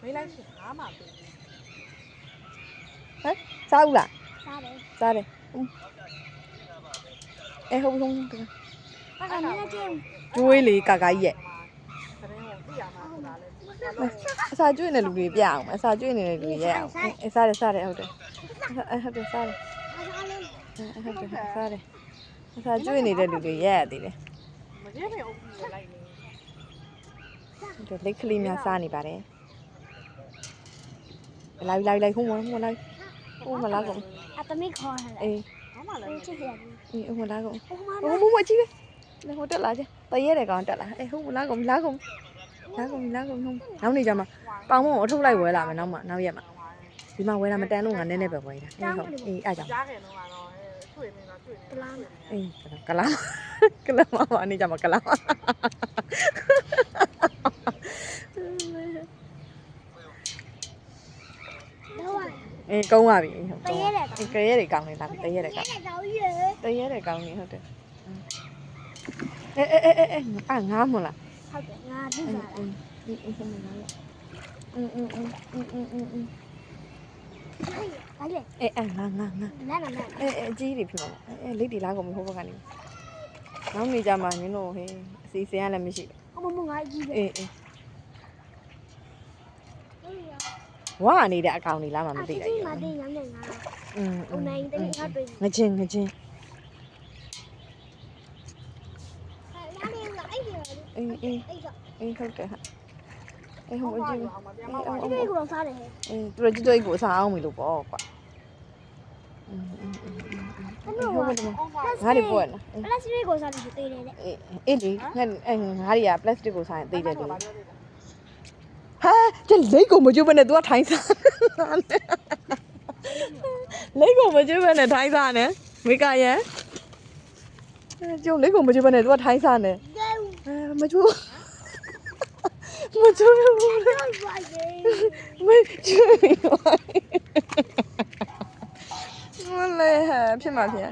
没来钱啊嘛，hả sao là Sao đấy? sao đây em không Bác làm như thế chứ? chui lì cả cái vậy 可能我不养嘛，是哪嘞？ sao chui này lục lì bèo mà sao chui này lục lì bèo sao đâyဟုတ်တယ်စားတယ် Sao lên? စားတယ်စားကျွေးနေတဲ့လူတွေရက်ရသေးတယ် မကျဲပဲအုပ်ပြီးလိုက်နေ ဒီလက်ကလေးများစားနေပါတယ်လိုက်ခုံမလိုက်ဟိုမလာကုန် À, tao mới kho hả? အေး ဘာမှလည်း Ôi, chết hiền. ဟိုမလာကုန် Ôi, má ဟိုမကြည့်ပဲဟိုတက်လာချင်းတရဲတဲ့ကောင်တက်လာအေးဟိုမလာကုန်နောက်နေကြမှာပေါင်မအထုတ်လိုက်ဝဲလာမယ်နောက်ရက်မှာဒီမှာဝဲတာမတန်လို့ငါနည်းနည်းပဲဝဲတာအေးအားကြောင့် ကြားခင်တော့ကတော့တွေ့နေတာတွေ့နေ Plan. အေးကလာမအနေကြမှာကလာ Đâu rồi? အေးကုန်းပါပြီ Tao nhớ đấy. ကရဲတွေကောင်းနေလားတရဲတွေကောင်း Cái này đâu vậy? တရဲတဲ့ကောင်းနေဟုတ်တယ်အေးငါမလား Thôi kệ, Nga đi ra đây. Cái gì? ငါ Lá là này. အကြီးတွေဖြစ်မှာလိတ်တွေလားကုန်ပြီဟိုဘက်ကနေနောက်နေကြမှာနင်တို့ဟေးအစီအစဉ်ကလည်းမရှိ Không muốn ngồi gì vậy? အေးဝါနေတဲ့အကောင်တွေလားမှမ À, သိ cái လိုက် gì ရ mà đi nhắm này Nga? อืม Hôm nay tao bị hát bình. ငချင်း Lá đi gãi gì rồi? အေးဟုတ်တယ်ဟာအေးဟိုအကြီး အောင်မပြန်တော့ Cái này của làm sao đây? အေးသူတို့ကျွတ်ကိုစားအောင်မလို့ပေါ့ကွာ Cái này của ငါတွေပွက်လား Lá xí của sao đây? Tây đây đấy. အေးလေငါတွေကပလတ်စတစ်ကိုစားရင်သိတယ်လေ ဘာပြောလဲ ဟာကျလိတ်ကိုမကျွတ်ဘဲနဲ့ तू ကထိုင်းစားလိတ်ကိုမကျွတ်ဘဲနဲ့ထိုင်းစားနေမိကရန်ကျုံလိတ်ကိုမကျွတ်ဘဲနဲ့ तू ကထိုင်းစားနေမကျွတ်ဘူးမကျွတ် Cái vậy. မလဲဟာဖြစ်မှာဖြစ်